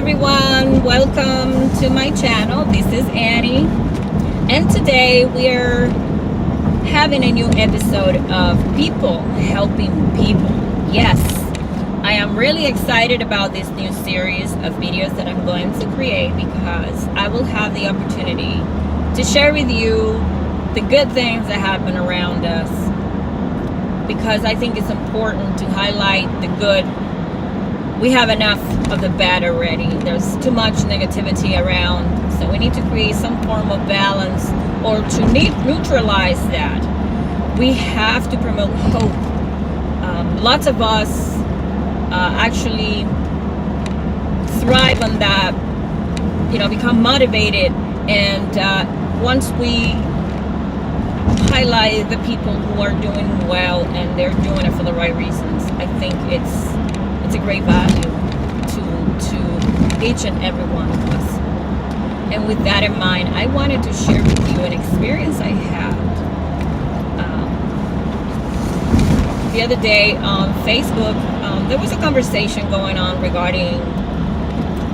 everyone, welcome to my channel. This is Annie, and today we're having a new episode of People Helping People. Yes, I am really excited about this new series of videos that I'm going to create because I will have the opportunity to share with you the good things that happen around us, because I think it's important to highlight the good. We have enough of the bad already. There's too much negativity around, so we need to create some form of balance or to neutralize that. We have to promote hope. Lots of us actually thrive on that, become motivated, and once we highlight the people who are doing well and they're doing it for the right reasons, I think it's a great value to each and every one of us. And with that in mind, I wanted to share with you an experience I had the other day on Facebook. There was a conversation going on regarding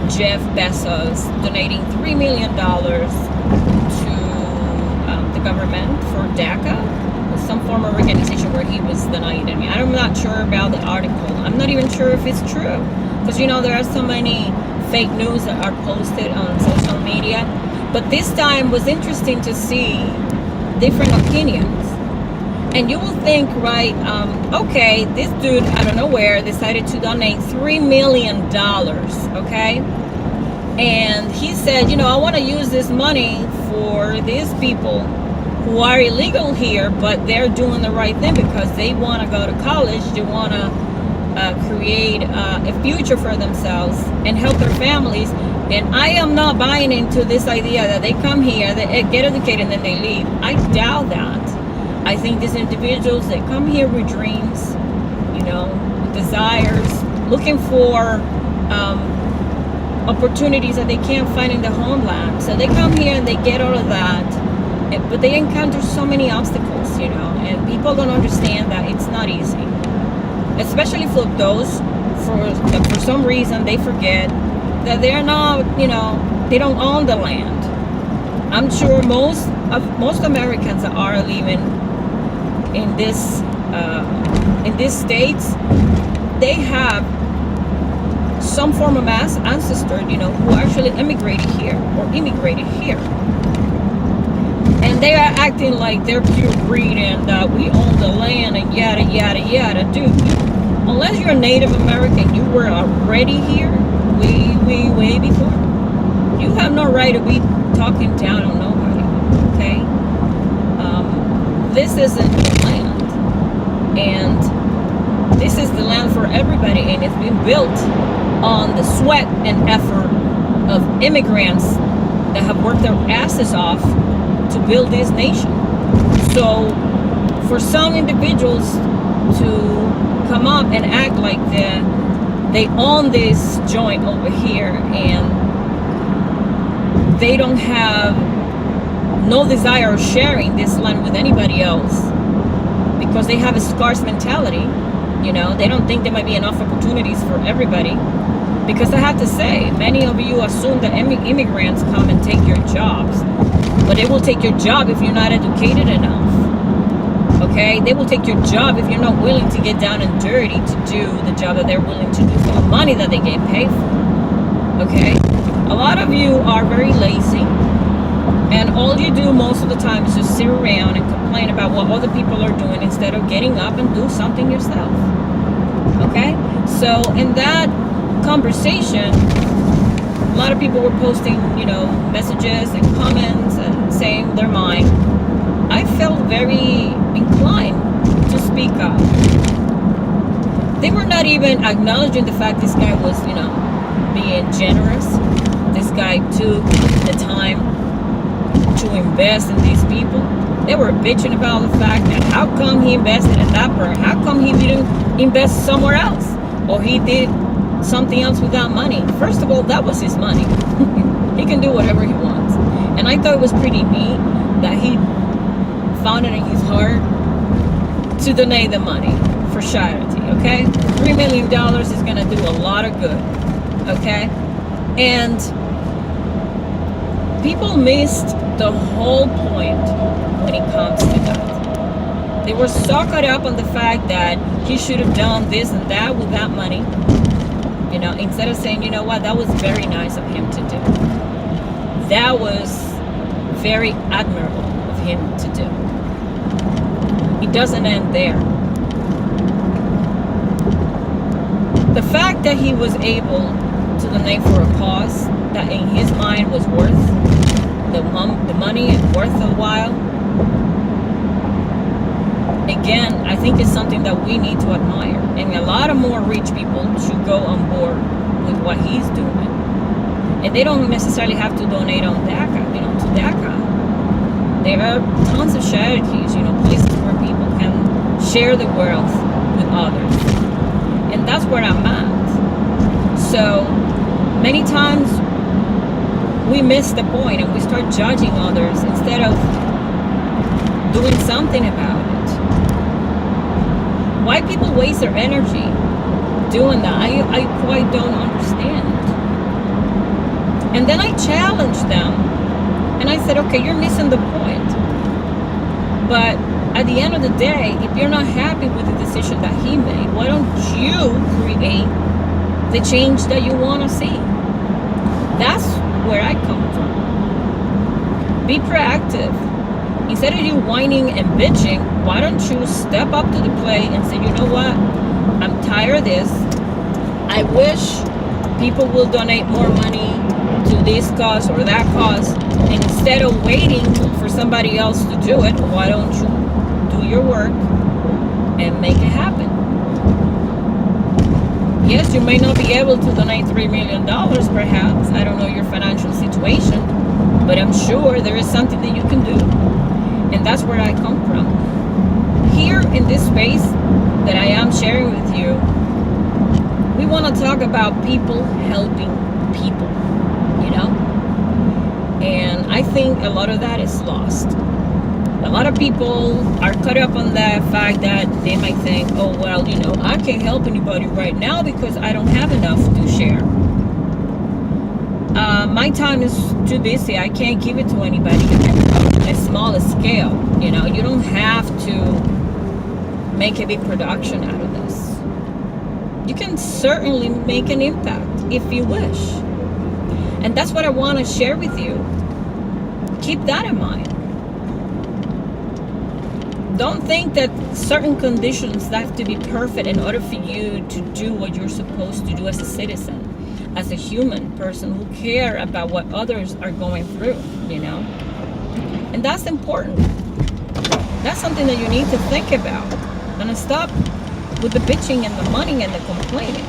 Jeff Bezos donating $3 million to the government for DACA, some form of organization where he was donating. I'm not sure about the article. I'm not even sure if it's true, because there are so many fake news that are posted on social media. But this time was interesting to see different opinions. And you will think, right, okay, this dude out of nowhere decided to donate $3 million, okay? And he said, I want to use this money for these people who are illegal here, but they're doing the right thing because they want to go to college, they want to create a future for themselves and help their families. And I am not buying into this idea that they come here, they get educated, and then they leave. I doubt that. I think these individuals, they come here with dreams, with desires, looking for opportunities that they can't find in the homeland. So they come here and they get all of that. But they encounter so many obstacles, and people don't understand that it's not easy. Especially for those, for some reason, they forget that they're not, they don't own the land. I'm sure most Americans that are living in these states, they have some form of ancestor, who actually immigrated here. And they are acting like they're pure breed and we own the land and yada, yada, yada. Dude, unless you're a Native American, you were already here way before. You have no right to be talking down on nobody, okay? This isn't the land. And this is the land for everybody, and it's been built on the sweat and effort of immigrants that have worked their asses off to build this nation. So for some individuals to come up and act like they own this joint over here and they don't have no desire of sharing this land with anybody else because they have a scarce mentality, they don't think there might be enough opportunities for everybody. Because I have to say, many of you assume that immigrants come and take your jobs. But they will take your job if you're not educated enough. Okay? They will take your job if you're not willing to get down and dirty to do the job that they're willing to do for the money that they get paid for. Okay? A lot of you are very lazy. And all you do most of the time is just sit around and complain about what other people are doing instead of getting up and do something yourself. Okay? So in that conversation, a lot of people were posting, messages and comments and saying their mind. I felt very inclined to speak up. They were not even acknowledging the fact this guy was, being generous. This guy took the time to invest in these people. They were bitching about the fact that how come he invested in that person? How come he didn't invest somewhere else? Or he did something else with that money. First of all, that was his money. He can do whatever he wants. And I thought it was pretty neat that he found it in his heart to donate the money for charity, okay? $3 million is going to do a lot of good, okay? And people missed the whole point when it comes to that. They were so caught up on the fact that he should have done this and that with that money, instead of saying, you know what, that was very nice of him to do. That was very admirable of him to do. It doesn't end there. The fact that he was able to donate for a cause that in his mind was worth the money and worth a while, again, I think it's something that we need to admire. And a lot of more rich people should go on board with what he's doing. And they don't necessarily have to donate on DACA, to DACA. There are tons of charities, places where people can share the wealth with others. And that's where I'm at. So many times we miss the point and we start judging others instead of doing something about it. Why people waste their energy doing that, I quite don't understand. And then I challenged them and I said, okay, you're missing the point. But at the end of the day, if you're not happy with the decision that he made, why don't you create the change that you want to see? That's where I come from. Be proactive. Instead of you whining and bitching, why don't you step up to the plate and say, you know what, I'm tired of this. I wish people will donate more money to this cause or that cause. And instead of waiting for somebody else to do it, why don't you do your work and make it happen? Yes, you may not be able to donate $3 million perhaps. I don't know your financial situation, but I'm sure there is something that you can do. And that's where I come from. Here in this space that I am sharing with you, we want to talk about people helping people, And I think a lot of that is lost. A lot of people are caught up on the fact that they might think, oh, well, I can't help anybody right now because I don't have enough to share. My time is too busy. I can't give it to anybody on a smaller scale. You don't have to make a big production out of this. You can certainly make an impact if you wish. And that's what I want to share with you. Keep that in mind. Don't think that certain conditions have to be perfect in order for you to do what you're supposed to do as a citizen, as a human person who care about what others are going through, And that's important. That's something that you need to think about. And stop with the bitching and the money and the complaining.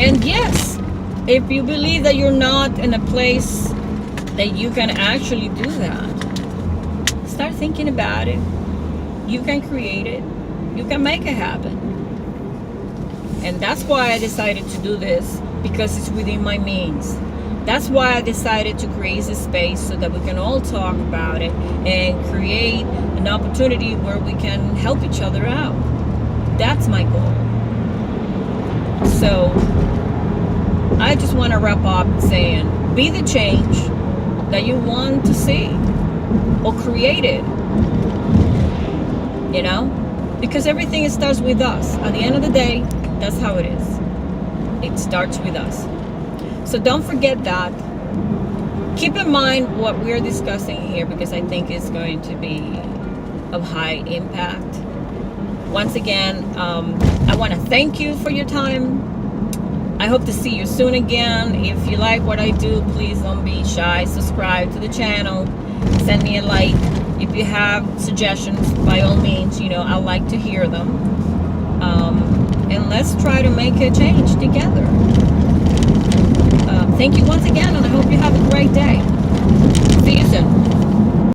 And yes, if you believe that you're not in a place that you can actually do that, start thinking about it. You can create it. You can make it happen. And that's why I decided to do this, because it's within my means. That's why I decided to create a space so that we can all talk about it and create an opportunity where we can help each other out. That's my goal. So I just want to wrap up saying, be the change that you want to see or create it, because everything starts with us. At the end of the day, that's how it is. It starts with us. So don't forget that. Keep in mind what we're discussing here, because I think it's going to be of high impact. Once again, I want to thank you for your time. I hope to see you soon again. If you like what I do, please don't be shy. Subscribe to the channel. Send me a like. If you have suggestions, by all means, I like to hear them. And let's try to make a change together. Thank you once again, and I hope you have a great day. See you soon.